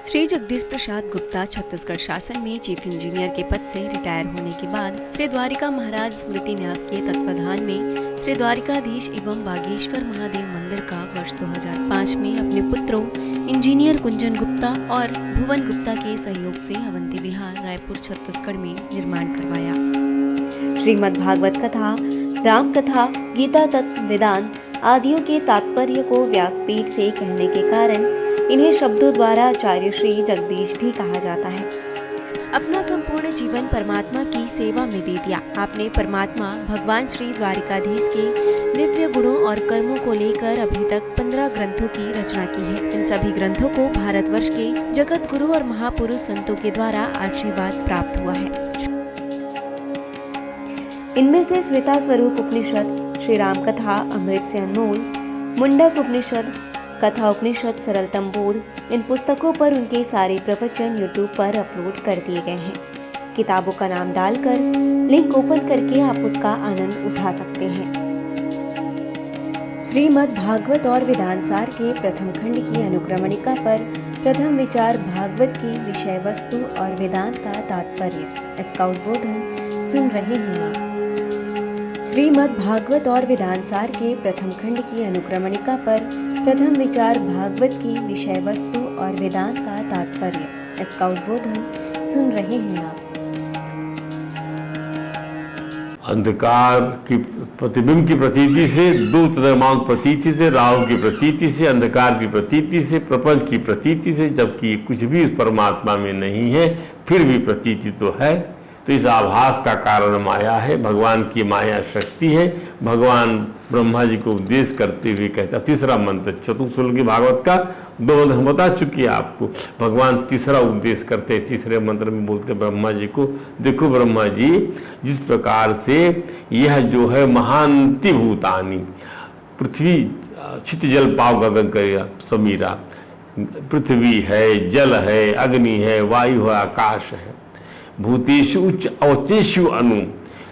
श्री जगदीश प्रसाद गुप्ता छत्तीसगढ़ शासन में chief engineer के पद से रिटायर होने के बाद श्री द्वारिका महाराज स्मृति न्यास के तत्वाधान में श्री द्वारिकाधीश एवं बागेश्वर महादेव मंदिर का वर्ष 2005 में अपने पुत्रों इंजीनियर कुंजन गुप्ता और भुवन गुप्ता के सहयोग से अवंती विहार रायपुर छत्तीसगढ़ में निर्माण करवाया। श्रीमद् भागवत कथा, राम कथा, गीता तत्व, वेदांत आदियों के तात्पर्य को व्यासपीठ से कहने के कारण इन्हें शब्दों द्वारा आचार्य श्री जगदीश भी कहा जाता है। अपना संपूर्ण जीवन परमात्मा की सेवा में दे दिया। आपने परमात्मा भगवान श्री द्वारिकाधीश के दिव्य गुणों और कर्मों को लेकर अभी तक 15 ग्रंथों की रचना की है। इन सभी ग्रंथों को भारतवर्ष के जगत गुरु और महापुरुष संतों के द्वारा आशीर्वाद प्राप्त हुआ है। इनमें से श्वेता स्वरूप उपनिषद, श्री राम कथा अमृत से अनमोल, मुंडक उपनिषद, कथा उपनिषद, सरलतम बोध, इन पुस्तकों पर उनके सारे प्रवचन यूट्यूब पर अपलोड कर दिए गए हैं। किताबों का नाम डालकर लिंक ओपन करके आप उसका आनंद उठा सकते हैं। श्रीमद् भागवत और वेदांत सार के प्रथम खंड की अनुक्रमणिका पर प्रथम विचार भागवत की विषय वस्तु और वेदांत का तात्पर्य, इसका उद्बोधन सुन रहे हैं आप। श्रीमद् भागवत और वेदांत सार के प्रथम खंड की अनुक्रमणिका पर प्रथम विचार भागवत की विषय वस्तु और वेदांत का तात्पर्य, इसका उद्बोधन सुन रहे हैं आप। अंधकार की प्रतिबिंब की प्रतीति से, दूत निर्माण प्रतीति से, राहु की प्रतीति से, अंधकार की प्रतीति से, प्रपंच की प्रतीति से, जबकि कुछ भी इस परमात्मा में नहीं है, फिर भी प्रतीति तो है। तो इस आभास का कारण माया है, भगवान की माया शक्ति है। भगवान ब्रह्मा जी को उपदेश करते हुए कहता, तीसरा मंत्र चतुर्श्लोकी भागवत का 2 मंत्र हम बता चुकी आपको। भगवान तीसरा उपदेश करते, तीसरे मंत्र में बोलते ब्रह्मा जी को, देखो ब्रह्मा जी, जिस प्रकार से यह जो है महांति भूतानी, पृथ्वी छित जल पाव गगन करेगा समीरा, पृथ्वी है, जल है, अग्नि है, वायु है, आकाश है, भूतेषु उच्च अवचेषु अनु,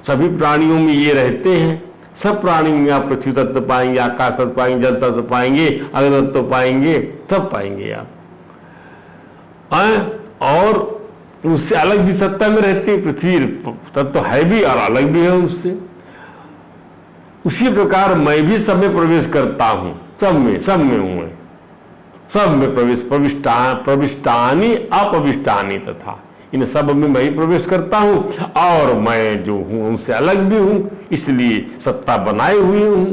सभी प्राणियों में ये रहते हैं। सब प्राणी में आप पृथ्वी तत्व पाएंगे, आकाश तत्व पाएंगे, जल तत्व पाएंगे, अग्नि तत्व पाएंगे, सब पाएंगे आप। और उससे अलग भी सत्ता में रहते हैं, पृथ्वी तत्व है भी और अलग भी है उससे। उसी प्रकार मैं भी सब में प्रवेश करता हूं, सब में हूं, सब में प्रविष्टानि अपविष्टानि तथा, इन सब में मैं ही प्रवेश करता हूं और मैं जो हूं उनसे अलग भी हूं, इसलिए सत्ता बनाए हुए हूं।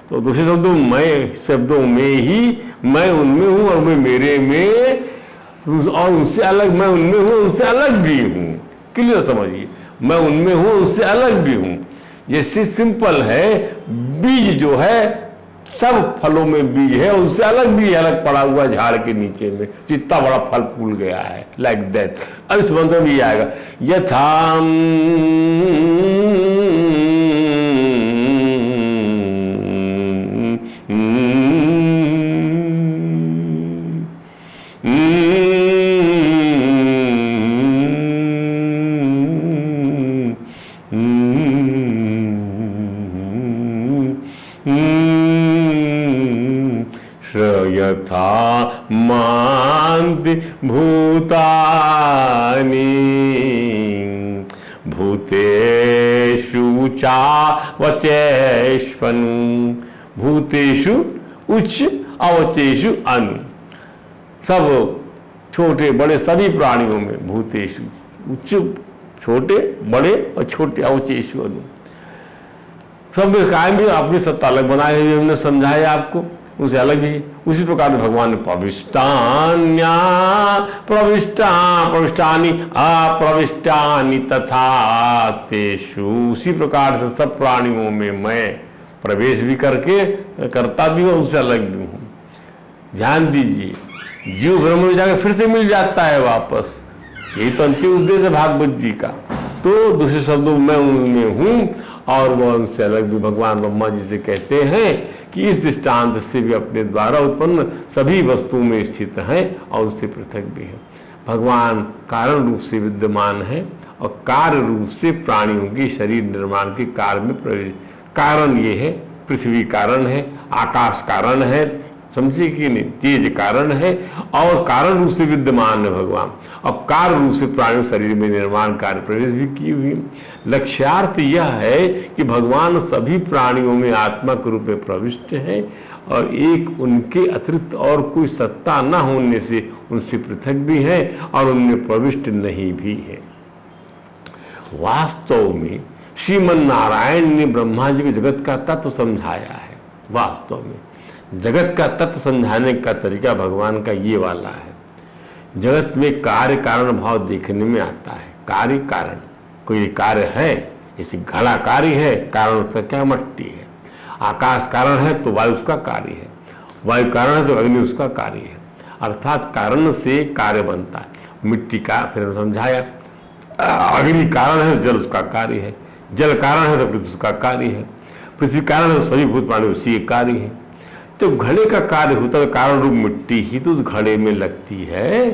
तो दूसरे शब्दों में ही मैं उनमें हूं और मैं मेरे में, और उनसे अलग मैं उनमें हूं, उनसे अलग भी हूं। क्लियर समझिए, मैं उनमें हूं, उनसे अलग भी हूं। जैसे सिंपल है, बीज जो है सब फलों में बीज है, उससे अलग भी अलग पड़ा हुआ झाड़ के नीचे में, तो इतना बड़ा फल फूल गया है, लाइक दैट। अब इस मंत्र में ये आएगा, यथा यथा मान्ति भूतानि भूतेषु चावचेष्वनु, भूतेषु उच्च अवचेषु अनु, सब छोटे बड़े सभी प्राणियों में, भूतेषु उच्च छोटे बड़े और छोटे, अवचेषु अनु, सब में कायम भी अपनी सत्ता अलग बनाए हुए हमने समझाया आपको, उसे अलग ही। उसी प्रकार भगवान ने प्रविष्टानि अप्रविष्टानि तथा तेषु, उसी प्रकार से सब प्राणियों में मैं प्रवेश भी करके करता भी हूं, उनसे अलग भी हूं। ध्यान दीजिए, जीव ब्रह्म में जाकर फिर से मिल जाता है वापस, यही तो अंतिम उद्देश्य है भागवत जी का। तो दूसरे शब्दों में मैं उनमें हूं और वह उनसे अलग भी। भगवान ब्रह्मा जी से कहते हैं कि इस दृष्टांत से भी अपने द्वारा उत्पन्न सभी वस्तुओं में स्थित हैं और उससे पृथक भी है। भगवान कारण रूप से विद्यमान है और कार्य रूप से प्राणियों के शरीर निर्माण के कार्य में प्रवेश। कारण ये है, पृथ्वी कारण है, आकाश कारण है, समझे कि नहीं? तेज कारण है और कारण रूप से विद्यमान है भगवान, अब कार्य रूप से प्राणी शरीर में निर्माण कार्य प्रवेश भी की हुई। लक्ष्यार्थ यह है कि भगवान सभी प्राणियों में आत्मा के रूप में प्रविष्ट है और एक उनके अतिरिक्त और कोई सत्ता न होने से उनसे पृथक भी है और उनमें प्रविष्ट नहीं भी है। वास्तव में श्रीमन नारायण ने ब्रह्मा जी को जगत का तत्व समझाया है। वास्तव में जगत का तत्व समझाने का तरीका भगवान का ये वाला है। जगत में कार्य कारण भाव देखने में आता है। कार्य कारण, कोई कार्य है, जैसे घड़ा कार्य है, कारण उसका क्या? मट्टी है। आकाश कारण है तो वायु उसका कार्य है, वायु कारण है तो अग्नि उसका कार्य है। अर्थात कारण से कार्य बनता है। मिट्टी का फिर समझाया, अग्नि कारण है तो जल उसका कार्य है, जल कारण है तो पृथ्वी उसका कार्य है, पृथ्वी कारण है तो सभी भूत प्राणी उसी के कार्य है। तो घड़े का कार्य होता है, कारण रूप मिट्टी ही तो उस घड़े में लगती है।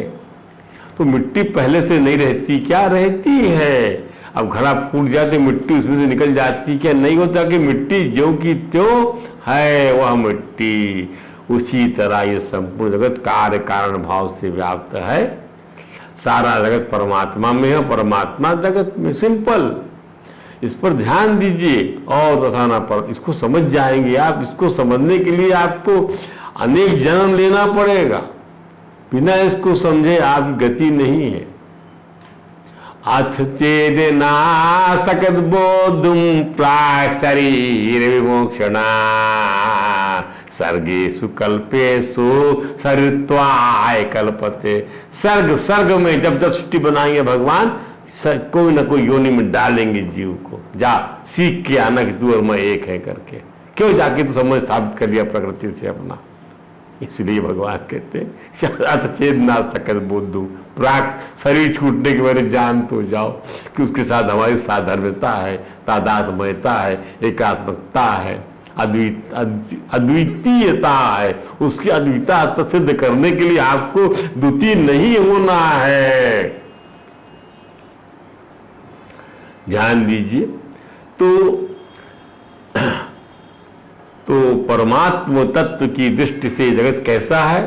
तो मिट्टी पहले से नहीं रहती क्या? रहती है। अब घड़ा फूट जाते मिट्टी उसमें से निकल जाती क्या? नहीं होता कि मिट्टी ज्यों की त्यों है वह मिट्टी। उसी तरह ये संपूर्ण जगत कार्य कारण भाव से व्याप्त है। सारा जगत परमात्मा में है, परमात्मा जगत में। सिंपल, इस पर ध्यान दीजिए और तथा ना पर इसको समझ जाएंगे आप। इसको समझने के लिए आपको अनेक जन्म लेना पड़ेगा, बिना इसको समझे आपकी गति नहीं है। अथ चेदना सकत बोधुम प्राक शरीर विमोक्षणा सर्गेषु कल्पेषु शरीरत्वाय कल्पते। सर्ग में जब जब सृष्टि बनाएंगे भगवान, कोई ना कोई योनि में डालेंगे जीव को। जा सीख के आना कि तू और मैं एक है करके। क्यों जाके तो समझ स्थापित कर लिया प्रकृति से अपना। इसलिए भगवान कहते हैं चेद ना सकत बुद्धू, प्राक शरीर छूटने के बारे जान तो जाओ कि उसके साथ हमारी साधर्म्यता है, तादात्म्यता है, एकात्मकता है, अद्वितीयता है। उसकी अद्वितीयता सिद्ध करने के लिए आपको द्वितीय नहीं होना है। ध्यान दीजिए। तो परमात्म तत्व की दृष्टि से जगत कैसा है?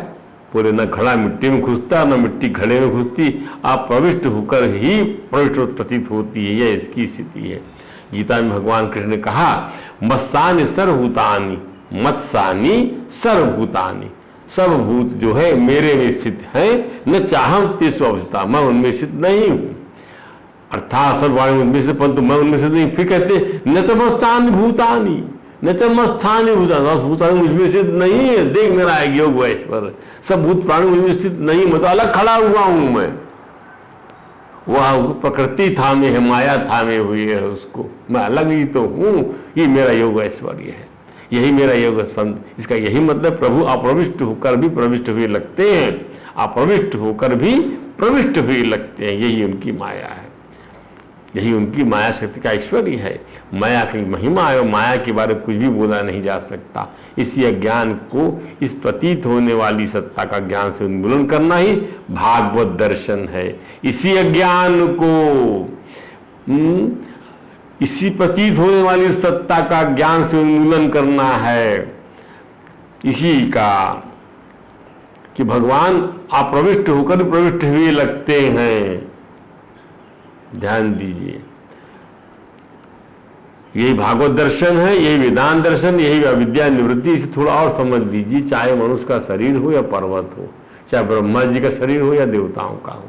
पूरे न घड़ा मिट्टी में घुसता न मिट्टी घड़े में घुसती, आप प्रविष्ट होकर ही प्रविष्ट प्रतीत होती है। यह इसकी स्थिति है। गीता में भगवान कृष्ण ने कहा, मत्सानि सर्वभूतानि, मत्सानि सर्वभूतानि। सर्वभूत जो है मेरे में स्थित है, न चाहम तेषु अवस्था, मैं उनमें स्थित नहीं हूं। अर्थात सर्ववाणी उनमें से, परंतु मैं उनमें से नहीं। फिर कहते न तमस्थान भूतानी, न तमस्थानी भूतानी मुझमें स्थित नहीं है। देख मेरा योग ऐश्वर, सब भूत प्राणी मुझमें स्थित नहीं, मैं तो अलग खड़ा हुआ हूं। मैं वह प्रकृति थामे है, माया थामे हुई है उसको, मैं अलग ही तो हूं। ये मेरा योग ऐश्वर्य है, यही मेरा योग। इसका यही मतलब प्रभु अप्रविष्ट होकर भी प्रविष्ट हुए लगते हैं, अप्रविष्ट होकर भी प्रविष्ट हुए लगते हैं। यही उनकी माया है, यही उनकी माया शक्ति का ऐश्वर्य है। माया की महिमा है, माया के बारे में कुछ भी बोला नहीं जा सकता। इसी अज्ञान को, इस प्रतीत होने वाली सत्ता का ज्ञान से उन्मूलन करना ही भागवत दर्शन है। इसी अज्ञान को, इसी प्रतीत होने वाली सत्ता का ज्ञान से उन्मूलन करना है। इसी का कि भगवान अप्रविष्ट होकर प्रविष्ट हुए लगते हैं। ध्यान दीजिए, यही भागवत दर्शन है, यही वेदांत दर्शन, यही अविद्या निवृत्ति। इसे थोड़ा और समझ लीजिए। चाहे मनुष्य का शरीर हो या पर्वत हो, चाहे ब्रह्मा जी का शरीर हो या देवताओं का हो,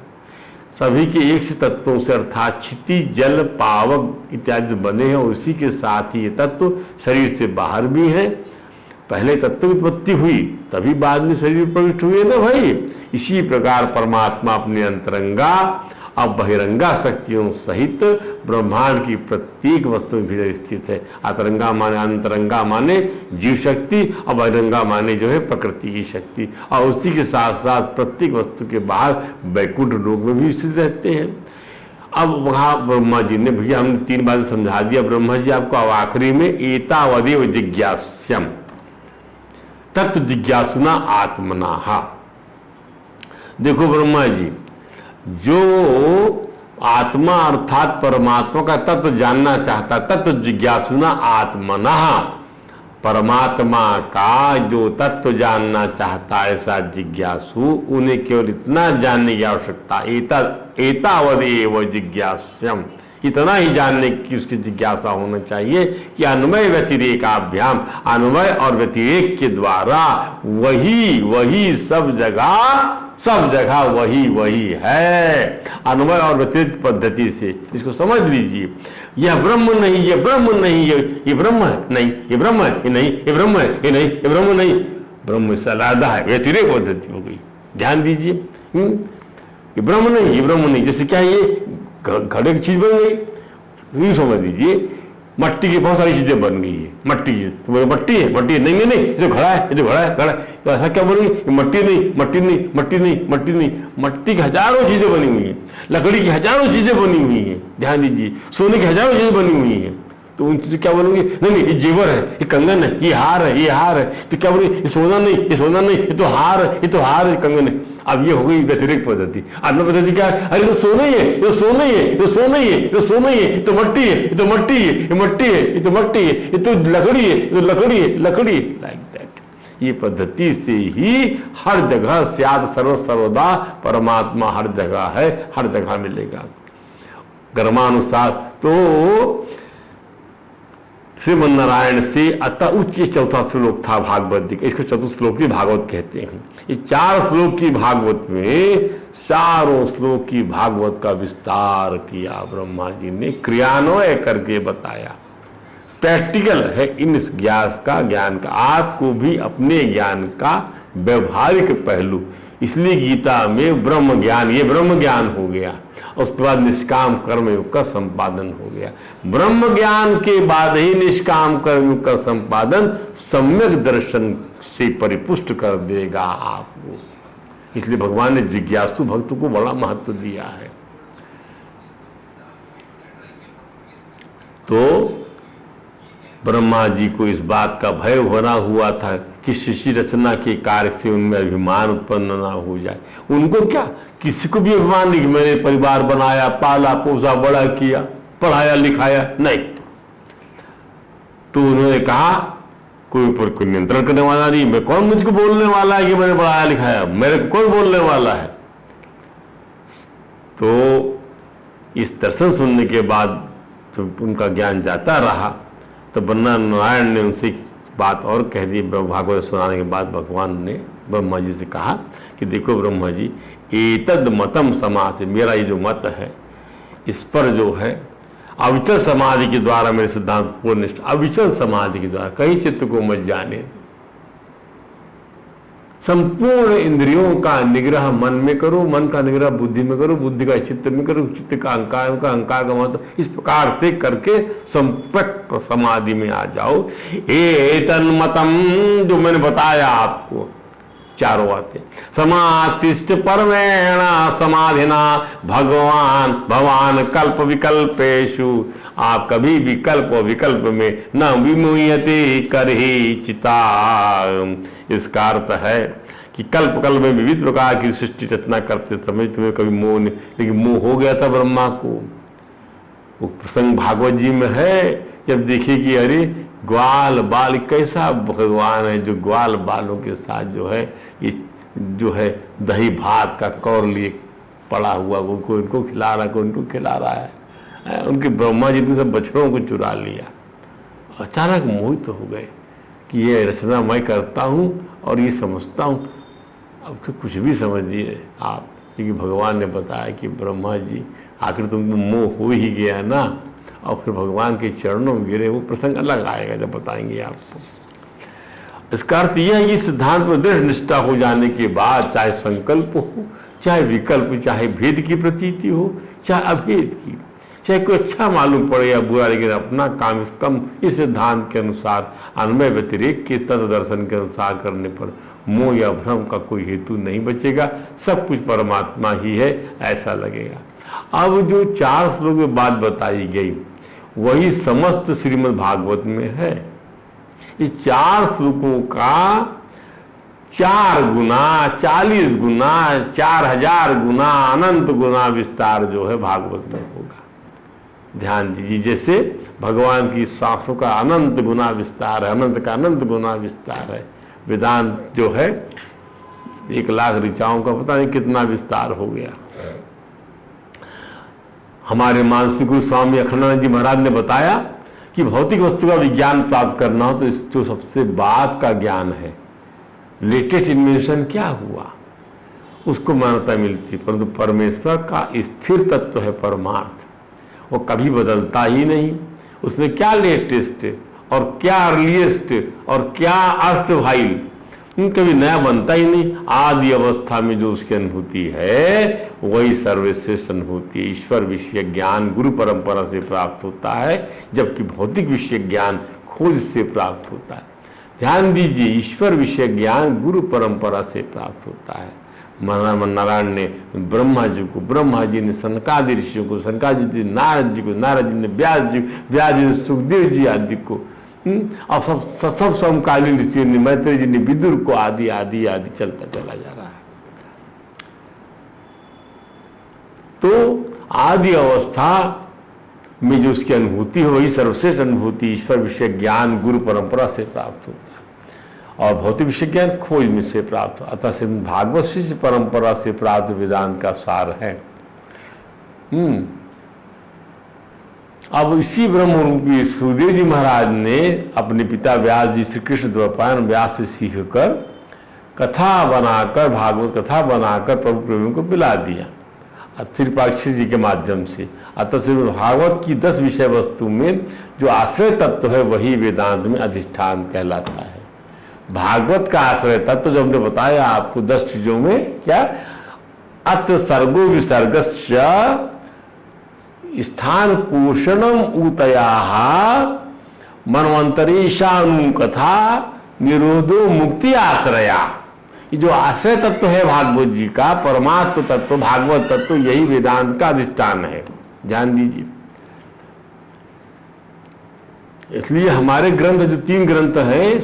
सभी के एक से तत्वों से अर्थात क्षिति, जल, पावक इत्यादि बने हैं। उसी के साथ ही ये तत्व शरीर से बाहर भी हैं। पहले तत्व की उत्पत्ति हुई, तभी बाद में शरीर प्रविष्ट हुए ना भाई। इसी प्रकार परमात्मा अपने अंतरंगा अब बहिरंगा शक्तियों सहित ब्रह्मांड की प्रत्येक वस्तु में भीतर स्थित है। अंतरंगा माने, अंतरंगा माने जीव शक्ति, और बहिरंगा माने जो है प्रकृति की शक्ति। और उसी के साथ साथ प्रत्येक वस्तु के बाहर वैकुंठ लोक में भी स्थित रहते हैं। अब वहां ब्रह्मा जी ने, भैया हमने 3 बार समझा दिया ब्रह्मा जी आपको। अब आखिरी में एतावदेव जिज्ञास्यम तत्व जिज्ञासुना आत्मना। देखो ब्रह्मा जी, जो आत्मा अर्थात परमात्मा का तत्व जानना चाहता, तत्व जिज्ञासुना आत्मना, परमात्मा का जो तत्व जानना चाहता है ऐसा जिज्ञासु, उन्हें केवल इतना जानने की आवश्यकता, एतावदेव जिज्ञास्यम, इतना ही जानने की उसकी जिज्ञासा होना चाहिए कि अन्वय व्यतिरेकाभ्याम, अन्वय और व्यतिरेक के द्वारा वही सब जगह वही है। अन्वय और व्यतिरेक पद्धति से इसको समझ लीजिए, यह ब्रह्म नहीं, ये ब्रह्म नहीं, ये ब्रह्म है नहीं, ये ब्रह्म है ये नहीं, ये ब्रह्म है ये नहीं, ये ब्रह्म नहीं, ब्रह्म से अलग है, व्यतिरेक पद्धति हो गई। ध्यान दीजिए, ये ब्रह्म नहीं, ये ब्रह्म नहीं। जैसे क्या ये घड़े की चीज बन गई, यूं समझ लीजिए, मट्टी की बहुत सारी चीजें बन गई है, मट्टी तो मट्टी है, मट्टी है, नहीं ये जो घड़ा है, ये जो घड़ा है, तो ऐसा क्या बन गई, मट्टी नहीं, मट्टी नहीं, मट्टी नहीं, मट्टी नहीं, मट्टी की हजारों चीजें बनी हुई हैं, लकड़ी की हजारों चीजें बनी हुई हैं। ध्यान दीजिए, सोने की हजारों चीजें बनी हुई हैं, तो उन चीजें क्या बोलेंगे, नहीं ये जेवर है, ये कंगन है, ये हार है, ये हार है, तो क्या बोलेंगे, ये सोना नहीं, ये सोना नहीं, ये तो हार है, ये तो हार है, कंगन है। अब ये हो गई व्यतिरिक्त पद्धति। अन्य पद्धति क्या है, अरे तो सोना ही है, ये सोना ही है, ये सोना ही है, ये सोना ही है, ये तो मट्टी है, ये तो मट्टी है, ये मट्टी है, ये तो मट्टी है, ये तो लकड़ी है, ये तो लकड़ी है, लकड़ी है, लाइक दैट। ये पद्धति से ही हर जगह स्याद सर्वदा परमात्मा हर जगह है, हर जगह मिलेगा कर्मानुसार। तो श्रीमन नारायण से अतः उच्च चौथा श्लोक था भागवत जी का, इसको चतुर्थ श्लोक की भागवत कहते हैं। ये 4 श्लोक की भागवत में चारों श्लोक की भागवत का विस्तार किया ब्रह्मा जी ने, क्रियान्वय करके बताया। प्रैक्टिकल है इन ज्ञान का, आपको भी अपने ज्ञान का व्यवहारिक पहलू, इसलिए गीता में ब्रह्म ज्ञान, ये ब्रह्म ज्ञान हो गया, उसके बाद निष्काम कर्मयोग का संपादन हो गया। ब्रह्म ज्ञान के बाद ही निष्काम कर्मयोग का संपादन सम्यक दर्शन से परिपुष्ट कर देगा आपको। इसलिए भगवान ने जिज्ञासु भक्त को बड़ा महत्व दिया है। तो ब्रह्मा जी को इस बात का भय होना हुआ था कि सृष्टि रचना के कार्य से उनमें अभिमान उत्पन्न ना हो जाए। उनको क्या, किसी को भी अभिमान नहीं कि मैंने परिवार बनाया, पाला पोसा, बड़ा किया, पढ़ाया लिखाया, नहीं। तो उन्होंने कहा कोई ऊपर कोई नियंत्रण करने वाला नहीं, मैं कौन मुझको बोलने वाला है कि मैंने पढ़ाया लिखाया, मेरे को कौन बोलने वाला है। तो इस दर्शन सुनने के बाद तो उनका ज्ञान जाता रहा। तो ब्रह्मा नारायण ने उनसे बात और कह दी। भागवत सुनाने के बाद भगवान ने ब्रह्मा जी से कहा कि देखो ब्रह्मा जी, एतद मतम समाधि, मेरा ये जो मत है इस पर जो है अविचल समाधि के द्वारा, मेरे सिद्धांत पूर्ण निष्ठ अविचल समाधि के द्वारा, कहीं चित्त को मत जाने दो, संपूर्ण इंद्रियों का निग्रह मन में करो, मन का निग्रह बुद्धि में करो, बुद्धि का चित्त में करो, चित्त का अहंकार का मत, इस प्रकार से करके संपर्क समाधि में आ जाओ। एतन्मतम, जो मैंने बताया आपको चारों बातें, समातिष्ठ परमेण समाधिना भगवान कल्प विकल्पेशु, आप कभी विकल्प और विकल्प में न विमुह्यते करहि चिता। इसका अर्थ है कि कल्प कल्प में विविध प्रकार की सृष्टि रचना करते समय तुम्हें कभी मोह नहीं, लेकिन मोह हो गया था ब्रह्मा को। वो प्रसंग भागवत जी में है, जब देखिए कि अरे ग्वाल बाल, कैसा भगवान है जो ग्वाल बालों के साथ जो है ये जो है दही भात का कौर लिए पड़ा हुआ, उनको इनको खिला रहा है, उनको खिला रहा है। उनके ब्रह्मा जी ने सब बछड़ों को चुरा लिया। अचानक मोहित हो गए कि ये रचना मैं करता हूँ और ये समझता हूँ। अब तो कुछ भी समझिए आप, क्योंकि भगवान ने बताया कि ब्रह्मा जी आखिर तुमको मोह हो ही गया ना, और फिर भगवान के चरणों में गिरे। वो प्रसंग अलग आएगा जब बताएंगे आपको। इसका अर्थ यह है कि सिद्धांत में दृढ़ निष्ठा हो जाने के बाद, चाहे संकल्प हो, चाहे विकल्प, चाहे भेद की प्रतीति हो, चाहे अभेद की, चाहे कोई अच्छा मालूम पड़े या बुरा, लेकिन अपना काम कम इस सिद्धांत के अनुसार अन्वय व्यतिरेक के तत्व दर्शन के अनुसार करने पर मोह या भ्रम का कोई हेतु नहीं बचेगा। सब कुछ परमात्मा ही है ऐसा लगेगा। अब जो 4 श्लोक में बात बताई गई वही समस्त श्रीमद् भागवत में है। ये 4 श्लोकों का 4 गुना, 40 गुना, 4000 गुना, अनंत गुना विस्तार जो है भागवत में होगा। ध्यान दीजिए, जैसे भगवान की सांसों का अनंत गुना विस्तार है, अनंत का अनंत गुना विस्तार है। वेदांत जो है 1,00,000 ऋचाओं का पता नहीं कितना विस्तार हो गया। हमारे मानसिक गुरु स्वामी अखंडानंद जी महाराज ने बताया कि भौतिक वस्तु का विज्ञान प्राप्त करना हो तो इस जो सबसे बाद का ज्ञान है, लेटेस्ट इन्वेंशन क्या हुआ, उसको मान्यता मिलती, परंतु परमेश्वर का स्थिर तत्व है परमार्थ, वो कभी बदलता ही नहीं। उसमें क्या लेटेस्ट और क्या अर्लीस्ट और क्या अर्थवाइल, कभी नया बनता ही नहीं। आदि अवस्था में जो उसकी अनुभूति है वही सर्वश्रेष्ठ अनुभूति है। ईश्वर विषय ज्ञान गुरु परंपरा से प्राप्त होता है, जबकि भौतिक विषय ज्ञान खोज से प्राप्त होता है। ध्यान दीजिए, ईश्वर विषय ज्ञान गुरु परंपरा से प्राप्त होता है। नारायण ने ब्रह्मा जी को, ब्रह्मा जी ने सनकादि ऋषियों को, सनकादि जी नारद जी को, नारद जी ने व्यास जी ने सुखदेव जी आदि को, अब सब समकालीन ऋषियों ने, मैत्रेय जी ने विदुर को, आदि आदि आदि चलता चला जा रहा है। तो आदि अवस्था में जो उसकी अनुभूति हो वही सर्वश्रेष्ठ अनुभूति ईश्वर विषय ज्ञान गुरु परंपरा से प्राप्त होता है और भौतिक विषय ज्ञान खोज में से प्राप्त। अतः से भागवत शिष्य परंपरा से प्राप्त वेदांत का सार है। अब इसी ब्रह्म रूपी सुखदेव जी महाराज ने अपने पिता व्यास जी श्री कृष्ण द्वैपायन व्यास से सीखकर कथा बनाकर, भागवत कथा बनाकर प्रभु प्रेमियों को पिला दिया श्रीपाक्षी जी के माध्यम से। अतः से भागवत की 10 विषय वस्तु में जो आश्रय तत्व है वही वेदांत में अधिष्ठान कहलाता है। भागवत का आश्रय तत्व जो हमने बताया आपको 10 चीजों में, क्या अत्र सर्गो विसर्गस्य स्थान पोषणम ऊतयाः मनवंतरीशानु कथा निरोधो मुक्ति आश्रया। ये जो आश्रय तत्व है भागवत जी का, परमात्म तत्व भागवत तत्व, यही वेदांत का अधिष्ठान है। ध्यान दीजिए, इसलिए हमारे ग्रंथ जो 3 ग्रंथ हैं,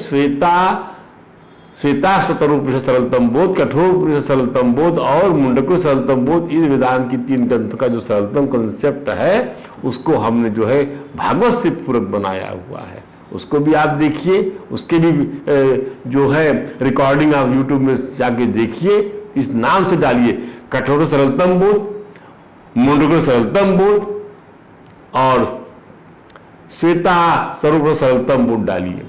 श्वेताश्वतरूप सरलतम बोध, कठोर सरलतम बोध और मुंडको सरलतम बोध, इस वेदांत की 3 ग्रंथ का जो सरलतम कंसेप्ट है उसको हमने जो है भागवत से पूरक बनाया हुआ है। उसको भी आप देखिए, उसके भी जो है रिकॉर्डिंग आप यूट्यूब में जाके देखिए, इस नाम से डालिए कठोर सरलतम बोध, मुंडको सरलतम बोध और श्वेता स्वरूप सरलतम बोध डालिए।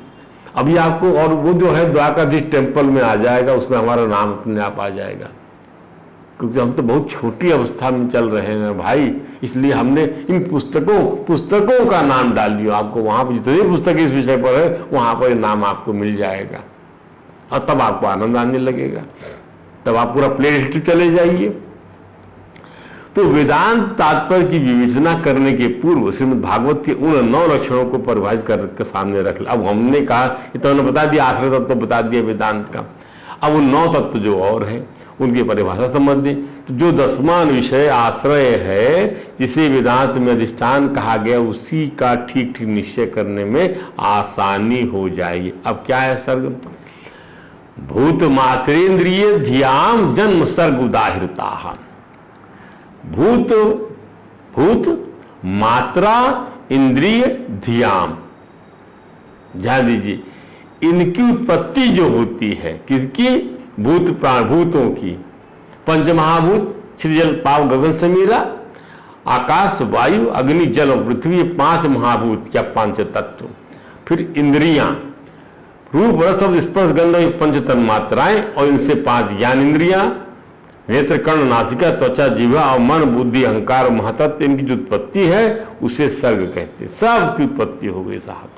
अभी आपको, और वो जो है द्वारकाधीश टेम्पल में आ जाएगा, उसमें हमारा नाम अपने आप आ जाएगा, क्योंकि हम तो बहुत छोटी अवस्था में चल रहे हैं भाई, इसलिए हमने इन पुस्तकों का नाम डाल दिया। आपको वहां पर जितनी पुस्तक इस विषय पर है वहां पर नाम आपको मिल जाएगा और तब आपको आनंद आने लगेगा, तब आप पूरा प्ले लिस्ट चले जाइए। तो वेदांत तात्पर्य की विवेचना करने के पूर्व श्रीमद् भागवत के उन 9 लक्षणों को परिभाषित करके सामने रख लिया। अब हमने कहा, ये तो हमने बता दिया, आश्रय तत्व बता दिया वेदांत का। अब उन 9 तत्व जो और हैं उनकी परिभाषा समझ दें। तो जो 10वां विषय आश्रय है, जिसे वेदांत में अधिष्ठान कहा गया, उसी का ठीक ठीक निश्चय करने में आसानी हो जाएगी। अब क्या है सर्ग? भूत मात्रेन्द्रिय धियाम जन्म सर्ग उदाहृता। भूत मात्रा इंद्रिय धियाम, ध्यान दीजिए, इनकी उत्पत्ति जो होती है, किसकी? भूत प्राण भूतों की। पंचमहाभूत क्षितिज जल पाव गगन समीरा, आकाश वायु अग्नि जल और पृथ्वी, 5 महाभूत या 5 तत्व। फिर इंद्रियां, रूप रस शब्द स्पर्श गंध, 5 तन्मात्राएं और इनसे 5 ज्ञान इंद्रियां, नेत्र कर्ण नासिका त्वचा जिह्वा और मन बुद्धि अहंकार महतत्व, इनकी जो उत्पत्ति है उसे सर्ग कहते हैं। सब की उत्पत्ति हो गई साहब।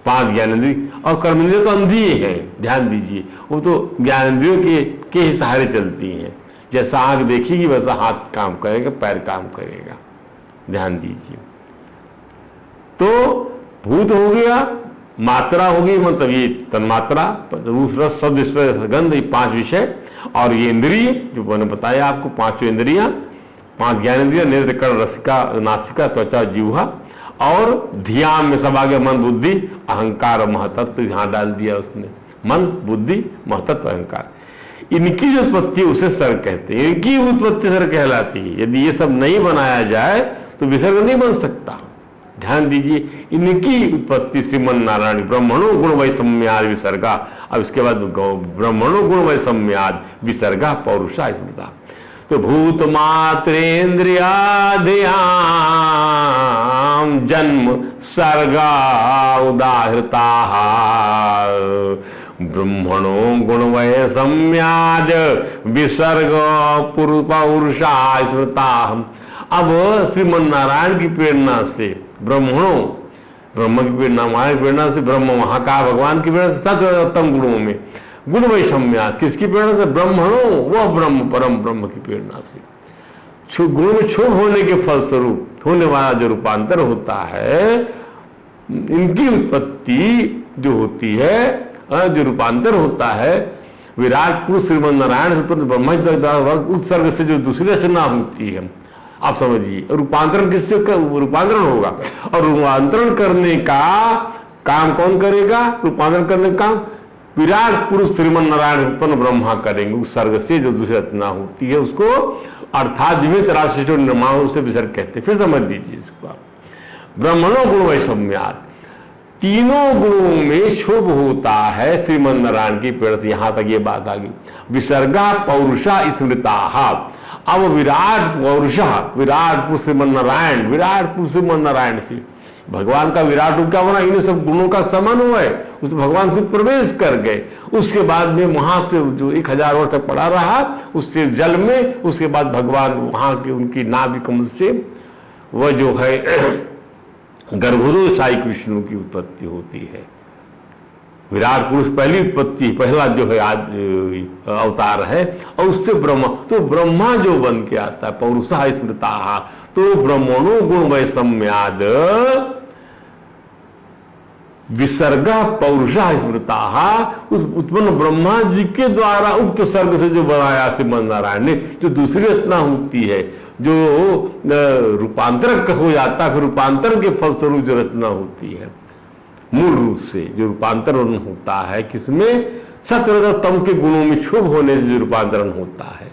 5 ज्ञानेंद्रिय और कर्मेंद्रिय तो अंधी है, ध्यान दीजिए, वो तो ज्ञानेंद्रियों के ही सहारे चलती हैं। जैसा आंख देखेगी वैसा हाथ काम करेगा, पैर काम करेगा, ध्यान दीजिए। तो भूत हो गया, मात्रा होगी, मतलब ये तन्मात्रा, रूप रस शब्द स्पर्श गंध, ये 5 विषय, और ये इंद्रिय जो मैंने बताया आपको, 5 इंद्रियां, 5 ज्ञानेंद्रिय, नेत्र कर्ण रसिका नासिका त्वचा जिह्वा, और ध्यान में सब आ गया, मन बुद्धि अहंकार और महतत्व यहाँ डाल दिया उसने, मन बुद्धि महतत्व अहंकार। इनकी जो उत्पत्ति उसे सर्ग कहते हैं, इनकी उत्पत्ति सर्ग कहलाती है। यदि ये सब नहीं बनाया जाए तो विसर्ग नहीं बन सकता। ध्यान दीजिए, इनकी उत्पत्ति श्रीमन नारायण ब्रह्मणो गुण वैषम्याद विसर्गा। अब इसके बाद ब्रह्मणो गुण वैषम्याद विसर्गा पौरुषा स्मृता। तो भूत मात्रेन्द्रियाद्याम जन्म सर्गा उदाहृता ब्रह्मणो गुण वैषम्याद विसर्ग पौरुषा स्मृता। अब श्रीमन नारायण की प्रेरणा से ब्रह्मणों, ब्रह्म की प्रेरणा, माया की प्रेरणा से ब्रह्म महाकाल भगवान की प्रेरणा से सत्वरतम गुणों में गुण वैषम्या, किसकी प्रेरणा से? ब्रह्मणों, वह ब्रह्म परम ब्रह्म की प्रेरणा से। गुण में क्षोभ होने के फलस्वरूप होने वाला जो रूपांतर होता है, इनकी उत्पत्ति जो होती है, जो रूपांतर होता है, विराट पुरुष श्रीमन नारायण से ब्रह्मा द्वारा उत्सर्ग से जो दूसरी रचना होती है, आप समझिए रूपांतरण किससे रूपांतरण होगा, और रूपांतरण करने का काम कौन करेगा? रूपांतरण करने का काम विराट पुरुष श्रीमन नारायण उत्पन्न ब्रह्मा करेंगे। उत्सर्ग से जो दूसरी रचना होती है उसको अर्थात विविध राशि निर्माण से विसर्ग कहते हैं। फिर समझ दीजिए इसको आप, ब्रह्मणों गुण वैषम्याद, तीनों गुणों में शुभ होता है श्रीमन नारायण की प्रेरणा से। यहां तक ये बात आ गई। विसर्गा पौरुषा स्मृता। अब विराट पौरुषा, विराट पुरुष श्रीमन नारायण, विराट पुरुष श्रीमन नारायण से भगवान का विराट रूप क्या बना? इन सब गुणों का समन्वय, उसमें भगवान खुद प्रवेश कर गए। उसके बाद में वहां से जो 1000 वर्ष तक पड़ा रहा, उससे जल में, उसके बाद भगवान वहां के उनकी नाभि कमल से वह जो है गर्भोदय साईक विष्णु की उत्पत्ति होती है। विराट पुरुष पहली उत्पत्ति, पहला जो है अवतार है, और उससे ब्रह्मा, तो ब्रह्मा जो बन के आता है पौरुषा स्मृता, तो ब्रह्मणो गुण वैषम्याद विसर्गा पौरुषा स्मृता। उस उत्पन्न ब्रह्मा जी के द्वारा उक्त सर्ग से जो बनाया श्रीमन नारायण ने, जो दूसरी रचना होती है, जो रूपांतरक हो जाता है, फिर रूपांतरण के फलस्वरूप जो रचना होती है, मूल रूप से जो रूपांतरण होता है किसमें? सत्वरतम के गुणों में क्षोभ होने से जो रूपांतरण होता है,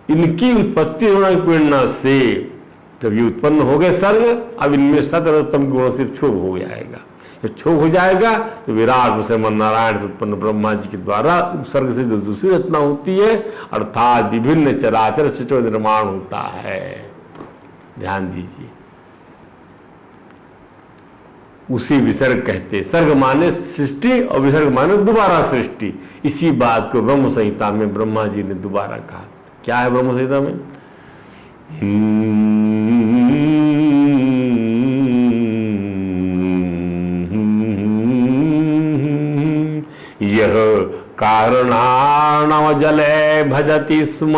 इनकी उत्पत्ति होने की प्रेरणा से जब ये उत्पन्न हो गए सर्ग, अब इनमें सत्वरतम गुणों से क्षोभ हो जाएगा। जब क्षोभ हो जाएगा तो विराट श्रीमन नारायण से उत्पन्न ब्रह्मा जी के द्वारा सर्ग से जो दूसरी रचना होती है, अर्थात विभिन्न चराचर से जो निर्माण होता है। ध्यान दीजिए, उसी विसर्ग कहते। सर्ग माने सृष्टि और विसर्ग माने दोबारा सृष्टि। इसी बात को ब्रह्म संहिता में ब्रह्मा जी ने दोबारा कहा। क्या है ब्रह्म संहिता में? यह कारणाणव जले भजति स्म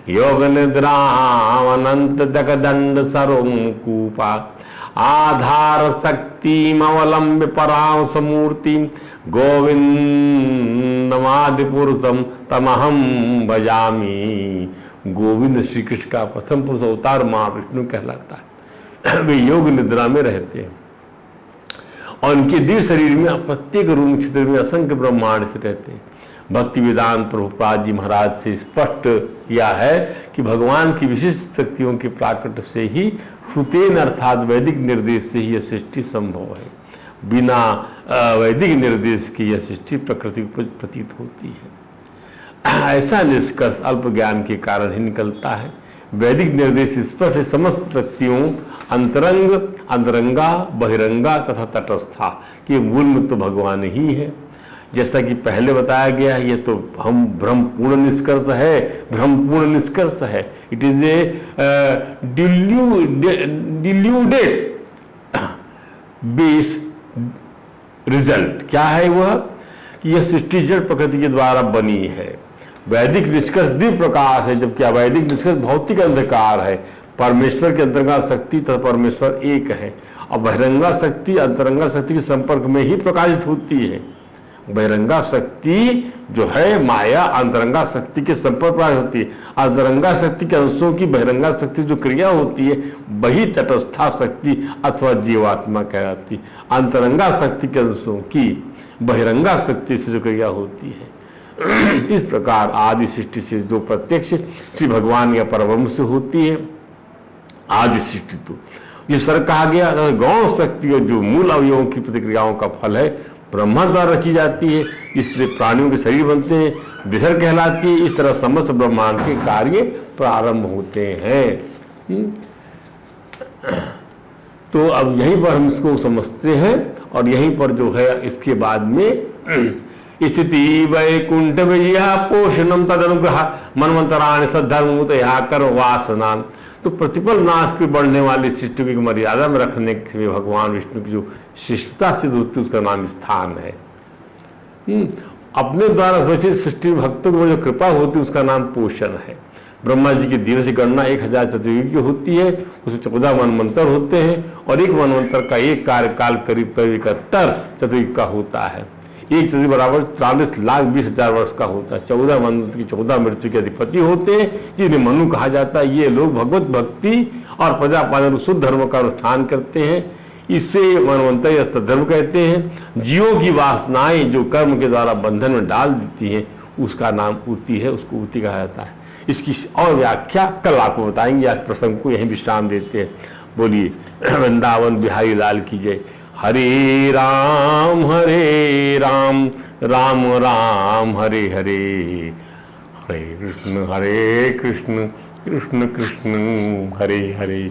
योग निद्रावनंत जगदंड सरोम कूपा आधार शक्तिमवलंब्य परां समूर्ति गोविंदमादि पुरुषम तमहम भजामि। गोविंद श्री कृष्ण का प्रथम पुरुष अवतार महाविष्णु कहलाता है। वे योग निद्रा में रहते हैं और उनके दिव्य शरीर में प्रत्येक रूम क्षेत्र में असंख्य ब्रह्मांड से रहते हैं। भक्ति वेदांत प्रभुपाद जी महाराज से स्पष्ट किया है कि भगवान की विशिष्ट शक्तियों के प्राकट्य से ही श्रुतेन अर्थात वैदिक निर्देश से ही यह सृष्टि संभव है। बिना वैदिक निर्देश की यह सृष्टि प्रकृति को प्रतीत होती है। ऐसा निष्कर्ष अल्प ज्ञान के कारण ही निकलता है। वैदिक निर्देश स्पष्ट समस्त शक्तियों अंतरंग, अंतरंगा, बहिरंगा तथा तटस्था के मूल में तो भगवान ही है। जैसा कि पहले बताया गया है, ये तो हम भ्रमपूर्ण निष्कर्ष है, भ्रमपूर्ण निष्कर्ष है। It is a deluded base result. क्या है वह? कि यह सृष्टि जड़ प्रकृति के द्वारा बनी है। वैदिक निष्कर्ष दिव्य प्रकाश है, जबकि अवैदिक निष्कर्ष भौतिक अंधकार है। परमेश्वर की अंतरंगा शक्ति तथा परमेश्वर एक है, और बहिरंगा शक्ति अंतरंगा शक्ति के संपर्क में ही प्रकाशित होती है। बहिरंगा शक्ति जो है माया अंतरंगा शक्ति के संपर्क में होती है। अंतरंगा शक्ति के अंशों की बहिरंगा शक्ति जो क्रिया होती है वही तटस्था शक्ति अथवा जीवात्मा कहलाती है। अंतरंगा शक्ति के अंशों की बहिरंगा शक्ति से जो क्रिया होती है। इस प्रकार आदि सृष्टि से जो प्रत्यक्ष श्री भगवान या परब्रह्म से होती है, आदि सृष्टि तो जिस तरह कहा गया गौण शक्ति और जो मूल अवयवों की प्रतिक्रियाओं का फल है ब्रह्मा द्वारा रची जाती है, इससे प्राणियों के शरीर बनते हैं, विसर्ग कहलाती है। इस तरह समस्त ब्रह्मांड के कार्य प्रारंभ होते हैं। तो अब यहीं पर हम इसको समझते हैं और यहीं पर जो है इसके बाद में स्थिति वैकुंठ विजया पोषणम तदनुग्रह मनवंतराण सद्धर्मूत कर वासनान। तो प्रतिपल नाश की बढ़ने वाली सृष्टि की मर्यादा में रखने के लिए भगवान विष्णु की जो शिष्टता सिद्ध होती है उसका नाम स्थान है। अपने द्वारा स्वचित सृष्टि भक्तों की जो कृपा होती है उसका नाम पोषण है। ब्रह्मा जी की दिवस गणना 1000 चतुर्युग की होती है, उसमें 14 मनवंतर होते हैं और एक मनवंतर का एक कार्यकाल करीब 71 चतुर्युग का होता है। एक चतुर्युग बराबर 43,20,000 वर्ष का होता है। 14 मनवंतर की 14 मृत्यु के अधिपति होते हैं जिन्हें मनु कहा जाता है। ये लोग भगवत भक्ति और प्रजापालन शुद्ध धर्म का अनुष्ठान करते हैं, इसे मनवंतर या धर्म कहते हैं। जीवों की वासनाएं जो कर्म के द्वारा बंधन में डाल देती हैं उसका नाम ऊती है, उसको ऊती कहा जाता है। इसकी और व्याख्या कल आपको बताएंगे, आज प्रसंग को यहीं विश्राम देते हैं। बोलिए वृंदावन बिहारी लाल की जय। हरे राम राम राम हरे हरे, हरे कृष्ण कृष्ण कृष्ण हरे हरे।